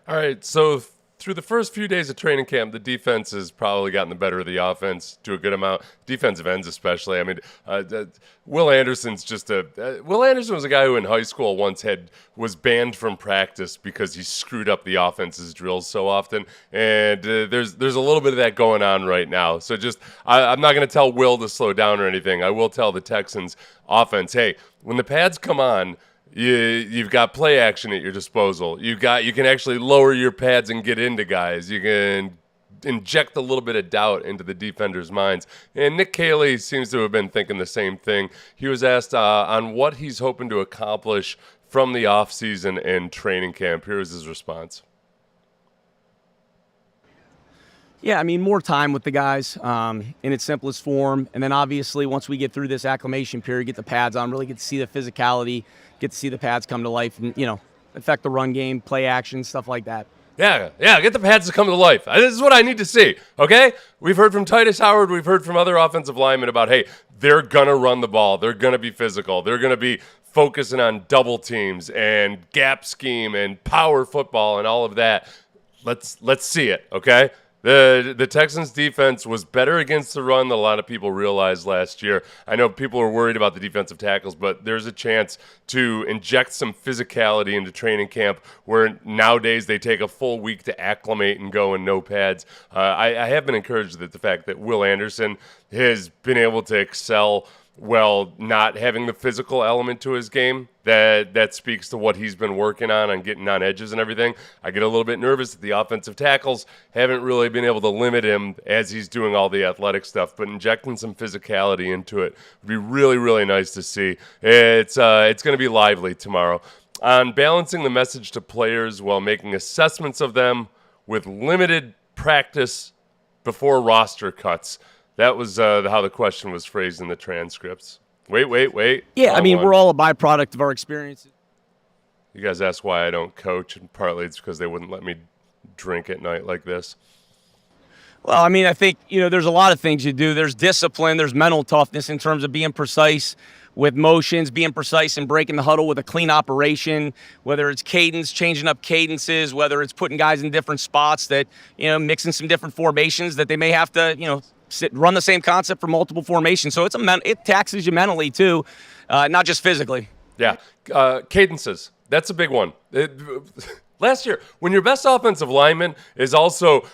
All right, so through the first few days of training camp, the defense has probably gotten the better of the offense to a good amount. Defensive ends, especially. I mean, Will Anderson's just Will Anderson was a guy who in high school was banned from practice because he screwed up the offense's drills so often, and there's a little bit of that going on right now. So I'm not going to tell Will to slow down or anything. I will tell the Texans offense, hey, when the pads come on. You've got play action at your disposal. You can actually lower your pads and get into guys. You can inject a little bit of doubt into the defenders' minds. And Nick Caley seems to have been thinking the same thing. He was asked on what he's hoping to accomplish from the offseason and training camp. Here was his response. Yeah, I mean, more time with the guys in its simplest form. And then obviously once we get through this acclimation period, get the pads on, really get to see the physicality, get to see the pads come to life and, affect the run game, play action, stuff like that. Yeah, get the pads to come to life. This is what I need to see, okay? We've heard from Titus Howard. We've heard from other offensive linemen about, hey, they're going to run the ball. They're going to be physical. They're going to be focusing on double teams and gap scheme and power football and all of that. Let's see it, okay? The Texans defense was better against the run than a lot of people realized last year. I know people are worried about the defensive tackles, but there's a chance to inject some physicality into training camp where nowadays they take a full week to acclimate and go in no pads. I have been encouraged that the fact that Will Anderson has been able to excel well, not having the physical element to his game, that speaks to what he's been working on getting on edges and everything. I get a little bit nervous that the offensive tackles haven't really been able to limit him as he's doing all the athletic stuff, but injecting some physicality into it would be really, really nice to see. It's going to be lively tomorrow. On balancing the message to players while making assessments of them with limited practice before roster cuts. That was how the question was phrased in the transcripts. Wait. Yeah, I mean, we're all a byproduct of our experiences. You guys ask why I don't coach, and partly it's because they wouldn't let me drink at night like this. Well, I mean, I think, there's a lot of things you do. There's discipline. There's mental toughness in terms of being precise with motions, being precise and breaking the huddle with a clean operation, whether it's cadence, changing up cadences, whether it's putting guys in different spots that, mixing some different formations that they may have to, run the same concept for multiple formations. So it taxes you mentally too, not just physically. Yeah. Cadences. That's a big one. Last year, when your best offensive lineman is also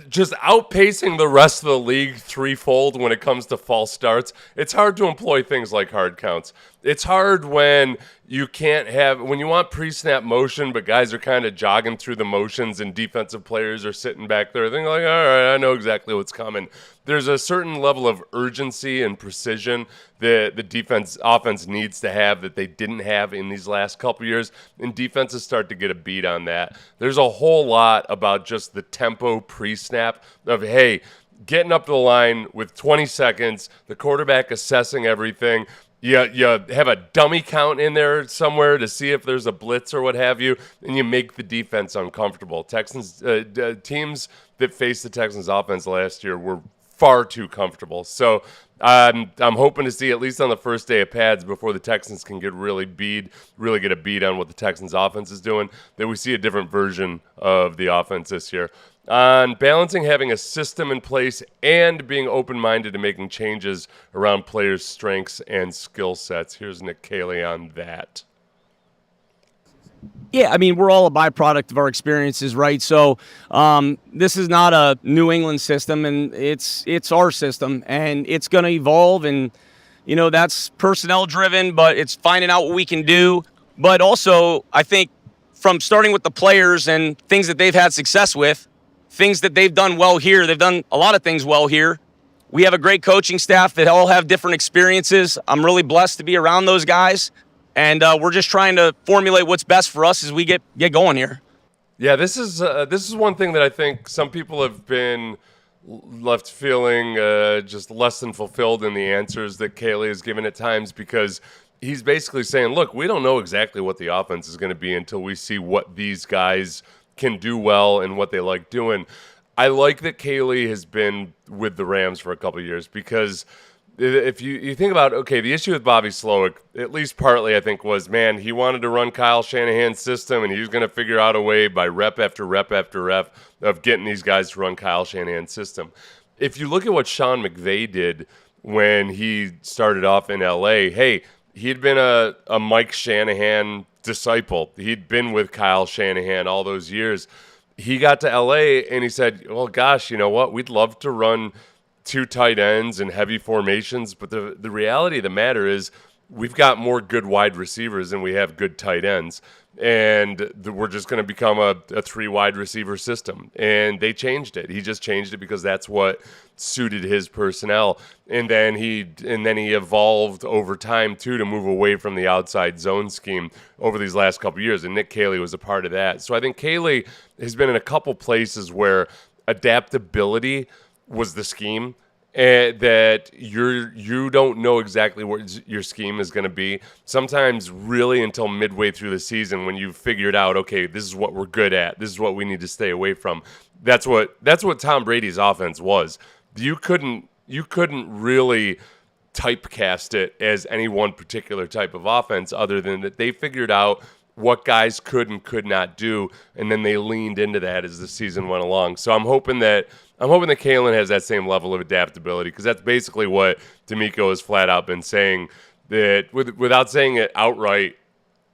just outpacing the rest of the league threefold when it comes to false starts, it's hard to employ things like hard counts. It's hard when when you want pre-snap motion, but guys are kind of jogging through the motions and defensive players are sitting back there thinking like, all right, I know exactly what's coming. There's a certain level of urgency and precision that the offense needs to have that they didn't have in these last couple years, and defenses start to get a beat on that. There's a whole lot about just the tempo pre-snap of, hey, getting up to the line with 20 seconds, the quarterback assessing everything. You have a dummy count in there somewhere to see if there's a blitz or what have you, and you make the defense uncomfortable. Texans teams that faced the Texans offense last year were far too comfortable. So I'm hoping to see, at least on the first day of pads, before the Texans can really get a beat on what the Texans offense is doing, that we see a different version of the offense this year. On balancing having a system in place and being open-minded to making changes around players' strengths and skill sets. Here's Nick Caley on that. Yeah, I mean, we're all a byproduct of our experiences, right? So this is not a New England system, and it's our system, and it's going to evolve, and, that's personnel-driven, but it's finding out what we can do. But also, I think from starting with the players and things that they've had success with, things that they've done well here. They've done a lot of things well here. We have a great coaching staff that all have different experiences. I'm really blessed to be around those guys, and we're just trying to formulate what's best for us as we get going here. Yeah, this is one thing that I think some people have been left feeling just less than fulfilled in the answers that Caley has given at times, because he's basically saying, look, we don't know exactly what the offense is going to be until we see what these guys can do well and what they like doing. I like that Caley has been with the Rams for a couple of years, because if you think about, okay, the issue with Bobby Slowick, at least partly, I think, was, man, he wanted to run Kyle Shanahan's system, and he was going to figure out a way by rep after rep after rep of getting these guys to run Kyle Shanahan's system. If you look at what Sean McVay did when he started off in L.A., hey, he'd been a Mike Shanahan disciple. He'd been with Kyle Shanahan all those years. He got to L.A. and he said, well, gosh, you know what? We'd love to run two tight ends and heavy formations, but the reality of the matter is we've got more good wide receivers than we have good tight ends, and we're just going to become a 3 wide receiver system. And they changed it. He just changed it because that's what suited his personnel. And then he evolved over time too to move away from the outside zone scheme over these last couple of years. And Nick Caley was a part of that. So I think Caley has been in a couple places where adaptability was the scheme, and that you don't know exactly what your scheme is going to be. Sometimes really until midway through the season when you've figured out, okay, this is what we're good at. This is what we need to stay away from. That's what Tom Brady's offense was. You couldn't really typecast it as any one particular type of offense other than that they figured out what guys could and could not do, and then they leaned into that as the season went along. So I'm hoping that Kalen has that same level of adaptability, because that's basically what DeMeco has flat out been saying, that without saying it outright.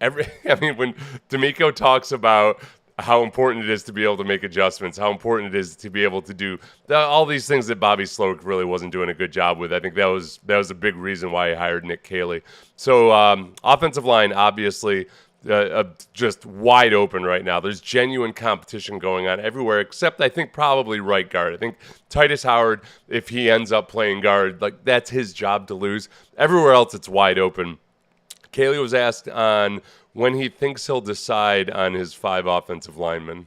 When DeMeco talks about how important it is to be able to make adjustments, how important it is to be able to do all these things that Bobby Slowick really wasn't doing a good job with. I think that was a big reason why he hired Nick Caley. So offensive line, obviously, just wide open right now. There's genuine competition going on everywhere, except I think probably right guard. I think Titus Howard, if he ends up playing guard, like that's his job to lose. Everywhere else, it's wide open. Caley was asked on when he thinks he'll decide on his 5 offensive linemen.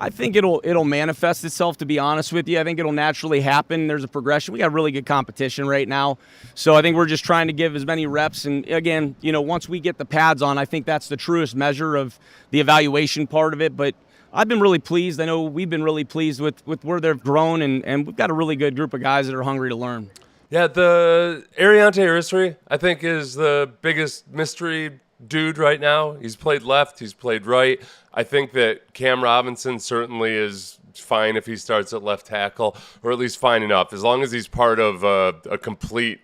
I think it'll manifest itself, to be honest with you. I think it'll naturally happen. There's a progression. We got really good competition right now. So I think we're just trying to give as many reps. And again, once we get the pads on, I think that's the truest measure of the evaluation part of it. But I've been really pleased. I know we've been really pleased with where they've grown, and we've got a really good group of guys that are hungry to learn. Yeah, the Ariante Irissery, I think, is the biggest mystery dude right now. He's played left, he's played right. I think that Cam Robinson certainly is fine if he starts at left tackle, or at least fine enough, as long as he's part of a complete,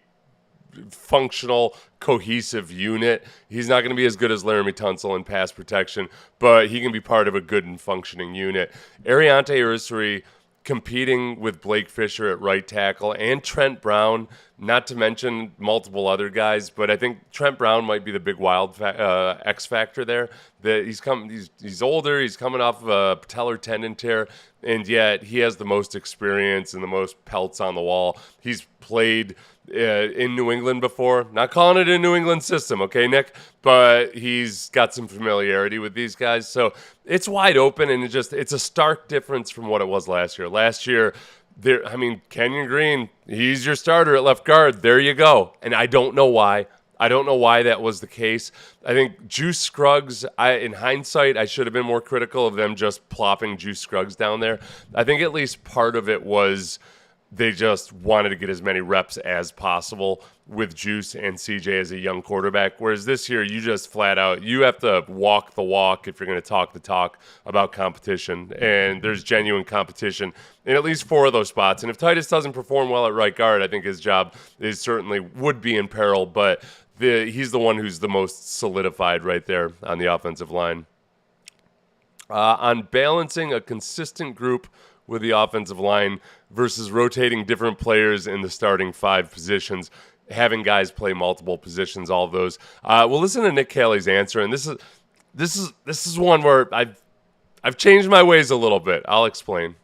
functional, cohesive unit. He's not going to be as good as Laramie Tunsil in pass protection, but he can be part of a good and functioning unit. Ariante Irissery competing with Blake Fisher at right tackle and Trent Brown, not to mention multiple other guys, but I think Trent Brown might be the big wild X factor there. That he's older, he's coming off of a patellar tendon tear, and yet he has the most experience and the most pelts on the wall. He's played in New England before. Not calling it a New England system, okay, Nick? But he's got some familiarity with these guys. So it's wide open, and it's a stark difference from what it was last year. Last year, Kenyon Green, he's your starter at left guard. There you go. And I don't know why. I don't know why that was the case. I think Juice Scruggs, in hindsight, I should have been more critical of them just plopping Juice Scruggs down there. I think at least part of it was they just wanted to get as many reps as possible with Juice and CJ as a young quarterback. Whereas this year, you just flat out, you have to walk the walk if you're going to talk the talk about competition. And there's genuine competition in at least 4 of those spots. And if Titus doesn't perform well at right guard, I think his job would be in peril. But he's the one who's the most solidified right there on the offensive line. On balancing a consistent group with the offensive line versus rotating different players in the starting 5 positions, having guys play multiple positions, all of those. We'll listen to Nick Caley's answer, and this is one where I've changed my ways a little bit. I'll explain.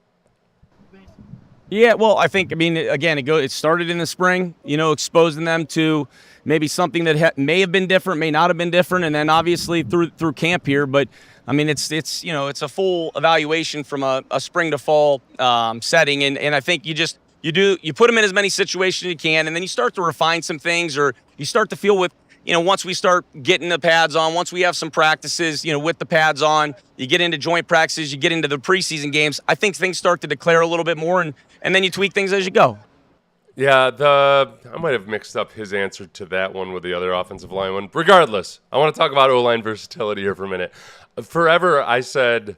Yeah, well, again, it started in the spring, exposing them to maybe something that may have been different, may not have been different, and then obviously through camp here. But it's a full evaluation from a spring to fall setting, and I think you put them in as many situations as you can, and then you start to refine some things, or you start to feel with once we start getting the pads on, once we have some practices, with the pads on, you get into joint practices, you get into the preseason games, I think things start to declare a little bit more, and then you tweak things as you go. Yeah, I might have mixed up his answer to that one with the other offensive line one. Regardless, I want to talk about O-line versatility here for a minute. Forever, I said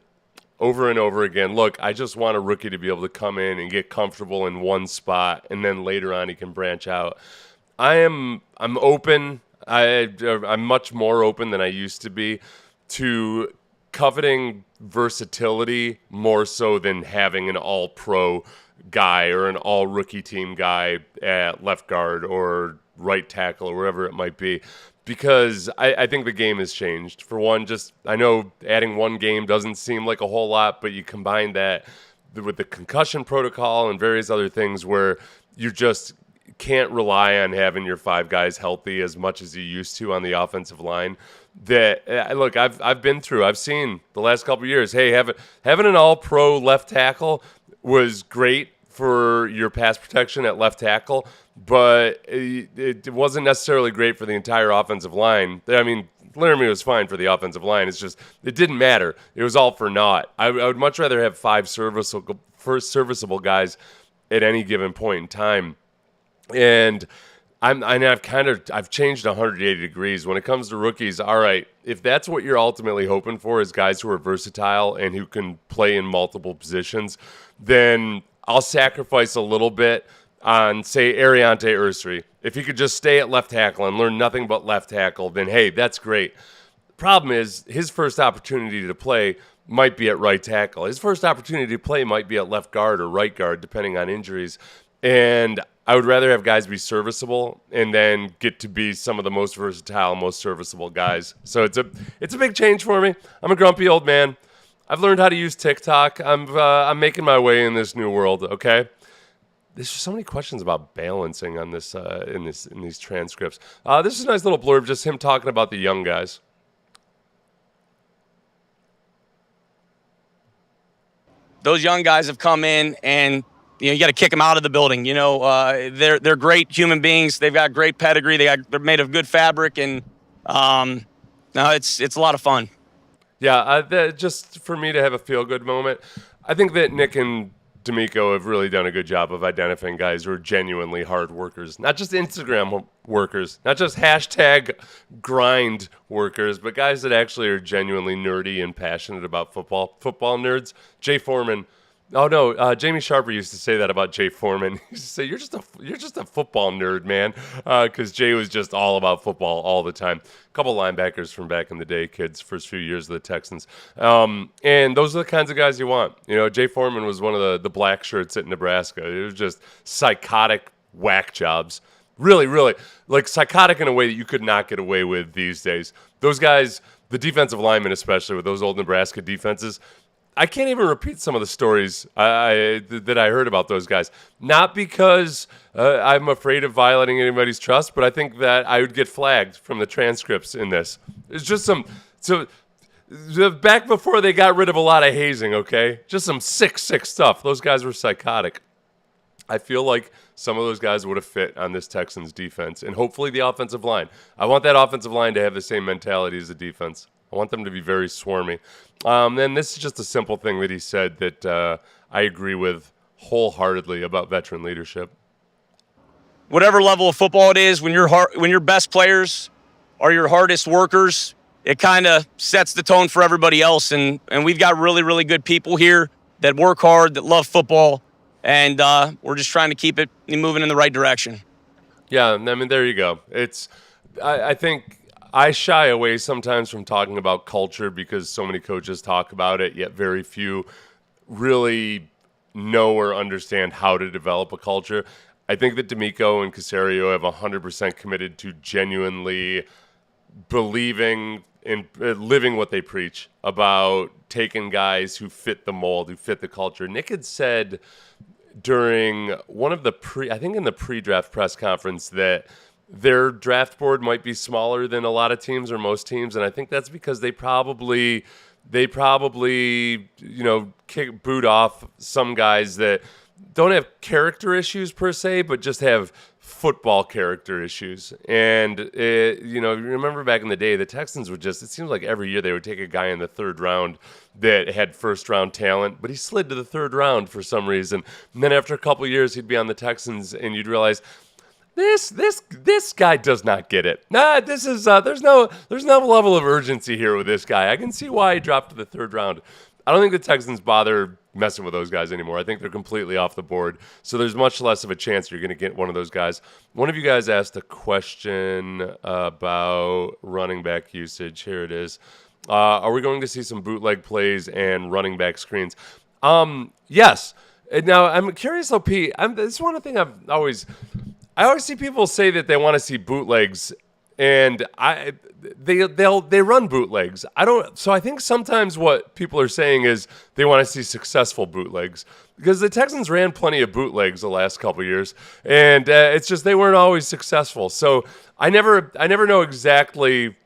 over and over again, look, I just want a rookie to be able to come in and get comfortable in one spot, and then later on he can branch out. I'm open. I'm much more open than I used to be to coveting versatility more so than having an all-pro guy or an all-rookie team guy at left guard or right tackle or wherever it might be, because I think the game has changed. For one, I know adding one game doesn't seem like a whole lot, but you combine that with the concussion protocol and various other things where you just can't rely on having your five guys healthy as much as you used to on the offensive line. Look, I've seen the last couple of years, hey, having an all-pro left tackle was great for your pass protection at left tackle, but it wasn't necessarily great for the entire offensive line. I mean, Laramie was fine for the offensive line. It's just, it didn't matter. It was all for naught. I would much rather have five serviceable guys at any given point in time. And I've changed 180 degrees when it comes to rookies. All right, if that's what you're ultimately hoping for is guys who are versatile and who can play in multiple positions, then I'll sacrifice a little bit on, say, Ariante Ursary. If he could just stay at left tackle and learn nothing but left tackle, then hey, that's great. Problem is, his first opportunity to play might be at right tackle. His first opportunity to play might be at left guard or right guard, depending on injuries. And I would rather have guys be serviceable and then get to be some of the most versatile, most serviceable guys. So it's a big change for me. I'm a grumpy old man. I've learned how to use TikTok. I'm making my way in this new world. Okay. There's just so many questions about balancing on this in these transcripts. This is a nice little blurb, just him talking about the young guys. Those young guys have come in and you got to kick them out of the building. They're great human beings. They've got great pedigree. They're made of good fabric, and it's a lot of fun. Yeah, just for me to have a feel-good moment, I think that Nick and D'Amico have really done a good job of identifying guys who are genuinely hard workers, not just Instagram workers, not just hashtag grind workers, but guys that actually are genuinely nerdy and passionate about football nerds. Jay Foreman. Oh no, Jamie Sharper used to say that about Jay Foreman. He used to say, "You're just a football nerd, man," because Jay was just all about football all the time. A couple linebackers from back in the day, kids, first few years of the Texans, and those are the kinds of guys you want. Jay Foreman was one of the black shirts at Nebraska. It was just psychotic whack jobs, really, really like psychotic in a way that you could not get away with these days. Those guys, the defensive linemen especially, with those old Nebraska defenses. I can't even repeat some of the stories that I heard about those guys. Not because I'm afraid of violating anybody's trust, but I think that I would get flagged from the transcripts in this. It's just back before they got rid of a lot of hazing, okay? Just some sick stuff. Those guys were psychotic. I feel like some of those guys would have fit on this Texans defense, and hopefully the offensive line. I want that offensive line to have the same mentality as the defense. I want them to be very swarmy. And this is just a simple thing that he said that I agree with wholeheartedly about veteran leadership. Whatever level of football it is, when your best players are your hardest workers, it kind of sets the tone for everybody else. And we've got really, really good people here that work hard, that love football, and we're just trying to keep it moving in the right direction. Yeah, I mean, there you go. I think I shy away sometimes from talking about culture because so many coaches talk about it, yet very few really know or understand how to develop a culture. I think that D'Amico and Caserio have 100% committed to genuinely believing in living what they preach about taking guys who fit the mold, who fit the culture. Nick had said during one of the in the pre-draft press conference that their draft board might be smaller than a lot of teams or most teams, and I think that's because they probably boot off some guys that don't have character issues per se, but just have football character issues. And, remember back in the day, the Texans would it seems like every year they would take a guy in the third round that had first round talent, but he slid to the third round for some reason. And then after a couple of years, he'd be on the Texans and you'd realize, this guy does not get it. This is there's no level of urgency here with this guy. I can see why he dropped to the third round. I don't think the Texans bother messing with those guys anymore. I think they're completely off the board. So there's much less of a chance you're going to get one of those guys. One of you guys asked a question about running back usage. Here it is. Are we going to see some bootleg plays and running back screens? Yes. And now I'm curious though, Pete. This is one thing I always see people say that they want to see bootlegs, and they run bootlegs. So I think sometimes what people are saying is they want to see successful bootlegs, because the Texans ran plenty of bootlegs the last couple of years, and it's just they weren't always successful. So I never know exactly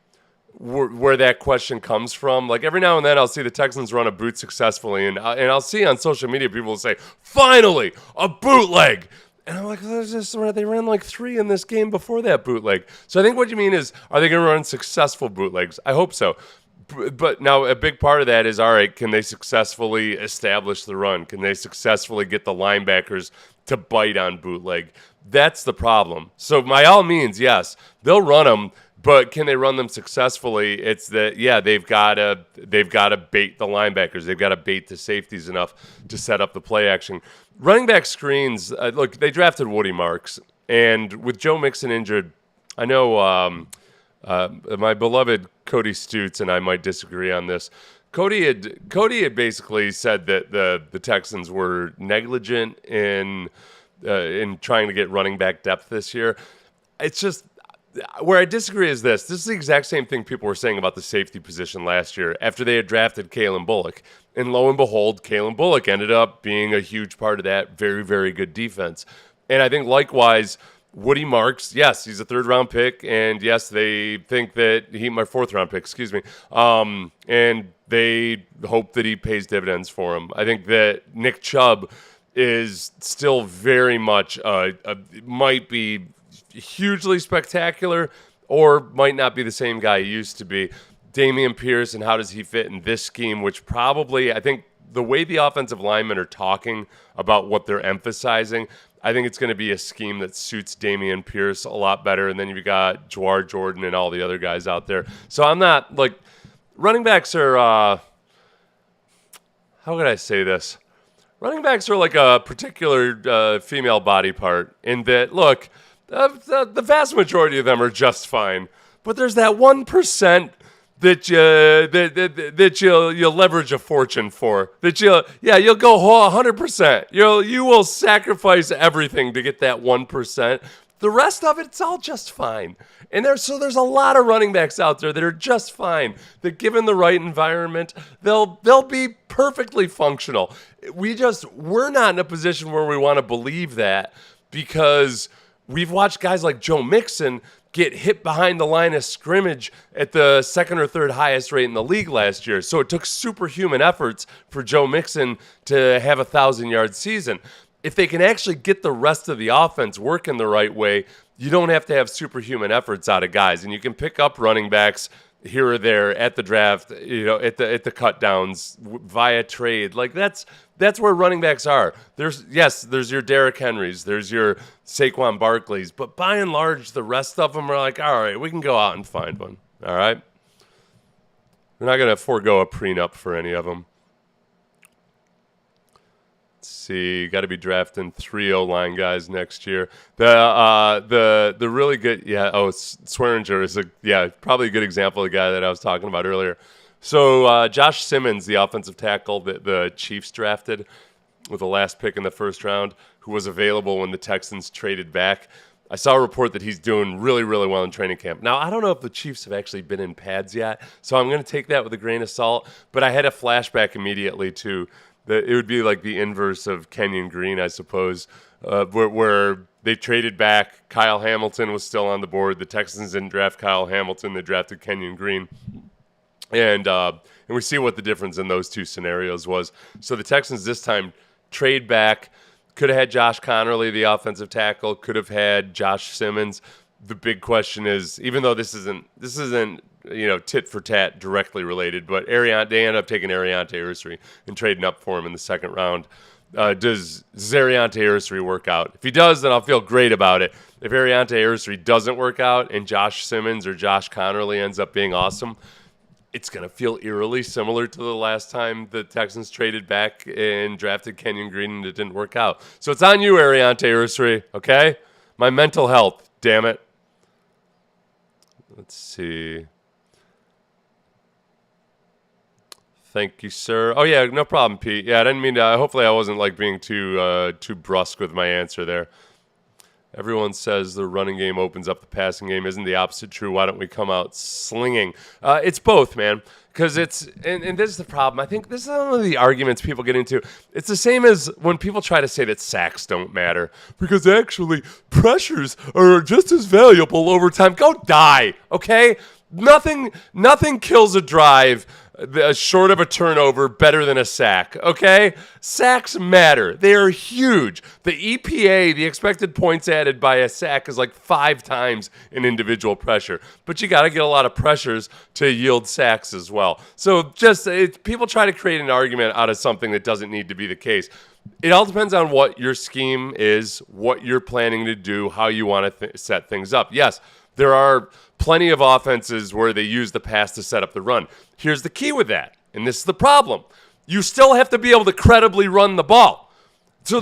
where that question comes from. Like every now and then I'll see the Texans run a boot successfully, and I'll see on social media people say, finally, a bootleg. And I'm like, they ran like 3 in this game before that bootleg. So I think what you mean is, are they going to run successful bootlegs? I hope so. But now a big part of that is, all right, can they successfully establish the run? Can they successfully get the linebackers to bite on bootleg? That's the problem. So by all means, yes, they'll run them. But can they run them successfully? It's that, yeah, they've got to bait the linebackers. They've got to bait the safeties enough to set up the play action. Running back screens, look, they drafted Woody Marks. And with Joe Mixon injured, I know my beloved Cody Stutes and I might disagree on this. Cody had basically said that the Texans were negligent in trying to get running back depth this year. It's just, where I disagree is this. This is the exact same thing people were saying about the safety position last year after they had drafted Kalen Bullock. And lo and behold, Kalen Bullock ended up being a huge part of that very, very good defense. And I think likewise, Woody Marks, yes, he's a third-round pick. And yes, they think that my fourth-round pick, excuse me. And they hope that he pays dividends for him. I think that Nick Chubb is still very much might be hugely spectacular or might not be the same guy he used to be. Dameon Pierce, and how does he fit in this scheme, which probably, I think the way the offensive linemen are talking about what they're emphasizing, I think it's going to be a scheme that suits Dameon Pierce a lot better. And then you've got Jawar Jordan and all the other guys out there. So I'm not, like, running backs are, how could I say this? Running backs are like a particular female body part in that, look, the vast majority of them are just fine, but there's that 1% that you'll leverage a fortune for. That you'll go 100%. You will sacrifice everything to get that 1%. The rest of it's all just fine. And there's a lot of running backs out there that are just fine. That given the right environment, they'll be perfectly functional. We're not in a position where we want to believe that, because we've watched guys like Joe Mixon get hit behind the line of scrimmage at the second or third highest rate in the league last year. So it took superhuman efforts for Joe Mixon to have a 1,000-yard season. If they can actually get the rest of the offense working the right way, you don't have to have superhuman efforts out of guys. And you can pick up running backs here or there at the draft, at the cut downs via trade. Like that's where running backs are. There's your Derrick Henrys, there's your Saquon Barkleys, but by and large, the rest of them are like, all right, we can go out and find one. All right, we're not gonna forego a prenup for any of them. Let's see, got to be drafting 3 O-line guys next year. The really good, Swearinger is probably a good example of the guy that I was talking about earlier. So Josh Simmons, the offensive tackle that the Chiefs drafted with the last pick in the first round, who was available when the Texans traded back. I saw a report that he's doing really, really well in training camp. Now, I don't know if the Chiefs have actually been in pads yet, so I'm going to take that with a grain of salt. But I had a flashback immediately to it would be like the inverse of Kenyon Green, I suppose, where they traded back. Kyle Hamilton was still on the board. The Texans didn't draft Kyle Hamilton. They drafted Kenyon Green. And we see what the difference in those two scenarios was. So the Texans this time trade back. Could have had Josh Connerly, the offensive tackle. Could have had Josh Simmons. The big question is, even though this isn't tit for tat directly related, but they ended up taking Ariante Ursery and trading up for him in the second round. Does Ariante Ursery work out? If he does, then I'll feel great about it. If Ariante Ursery doesn't work out and Josh Simmons or Josh Connerly ends up being awesome, it's going to feel eerily similar to the last time the Texans traded back and drafted Kenyon Green and it didn't work out. So it's on you, Ariante Ursery, okay? My mental health, damn it. Let's see. Thank you, sir. Oh, yeah, no problem, Pete. Yeah, I didn't mean to. Hopefully I wasn't being too brusque with my answer there. Everyone says the running game opens up the passing game. Isn't the opposite true? Why don't we come out slinging? It's both, man. Because and this is the problem. I think this is one of the arguments people get into. It's the same as when people try to say that sacks don't matter. Because actually, pressures are just as valuable over time. Go die, okay? Nothing kills a drive short of a turnover better than a sack, okay? Sacks matter. They are huge. The EPA, the expected points added by a sack, is 5 times in individual pressure. But you got to get a lot of pressures to yield sacks as well. So people try to create an argument out of something that doesn't need to be the case. It all depends on what your scheme is, what you're planning to do, how you want to set things up. Yes, there are plenty of offenses where they use the pass to set up the run. Here's the key with that, and this is the problem. You still have to be able to credibly run the ball. So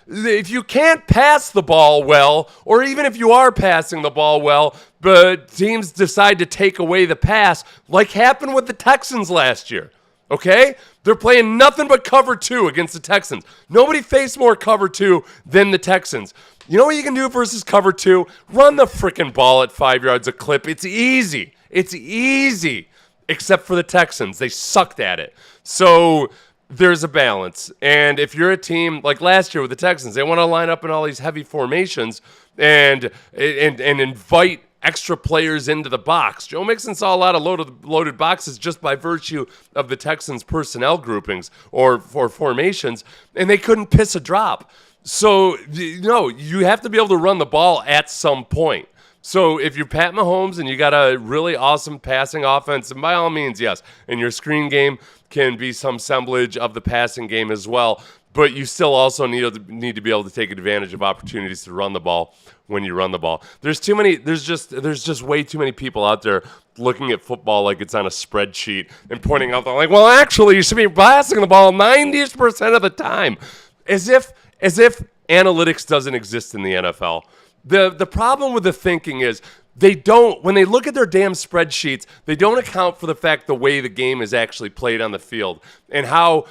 if you can't pass the ball well, or even if you are passing the ball well, but teams decide to take away the pass, like happened with the Texans last year, okay? They're playing nothing but cover 2 against the Texans. Nobody faced more cover 2 than the Texans. You know what you can do versus cover 2? Run the freaking ball at 5 yards a clip. It's easy. It's easy. Except for the Texans. They sucked at it. So there's a balance. And if you're a team like last year with the Texans, they want to line up in all these heavy formations and invite extra players into the box. Joe Mixon saw a lot of loaded boxes just by virtue of the Texans' personnel groupings or formations, and they couldn't piss a drop. So, you have to be able to run the ball at some point. So if you're Pat Mahomes and you got a really awesome passing offense, and by all means, yes, and your screen game can be some semblance of the passing game as well, but you still also need to be able to take advantage of opportunities to run the ball when you run the ball. There's just way too many people out there looking at football like it's on a spreadsheet and pointing out, well, actually, you should be passing the ball 90% of the time, as if analytics doesn't exist in the NFL. The problem with the thinking is when they look at their damn spreadsheets, they don't account for the fact the way the game is actually played on the field and how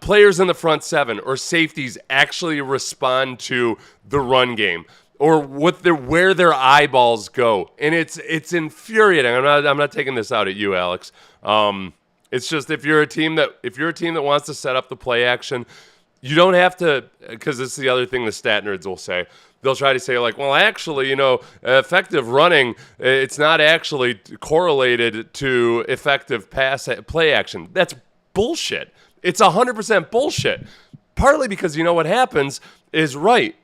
players in the front 7 or safeties actually respond to the run game or where their eyeballs go. And it's infuriating. I'm not taking this out at you, Alex. It's just if you're a team that wants to set up the play action, you don't have to, because this is the other thing the stat nerds will say. They'll try to say, well, actually, effective running, it's not actually correlated to effective play action. That's bullshit. It's 100% bullshit. Partly because what happens is, right,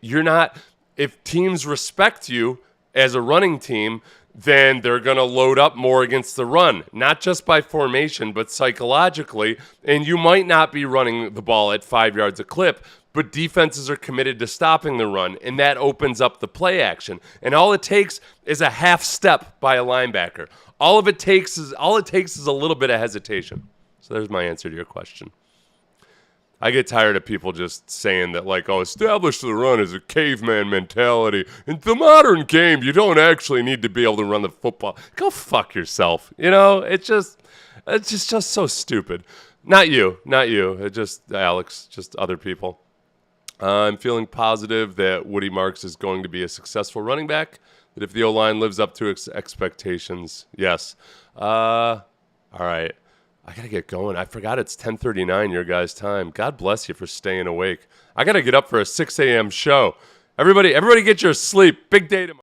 if teams respect you as a running team, then they're going to load up more against the run, not just by formation, but psychologically. And you might not be running the ball at 5 yards a clip, but defenses are committed to stopping the run, and that opens up the play action. And all it takes is a half step by a linebacker. All it takes is a little bit of hesitation. So there's my answer to your question. I get tired of people just saying that, establish the run is a caveman mentality. In the modern game, you don't actually need to be able to run the football. Go fuck yourself. It's just so stupid. Not you. It's just Alex, just other people. I'm feeling positive that Woody Marks is going to be a successful running back, that if the O-line lives up to expectations, yes. All right. I got to get going. I forgot it's 10:39 your guys' time. God bless you for staying awake. I got to get up for a 6 a.m. show. Everybody get your sleep. Big day tomorrow.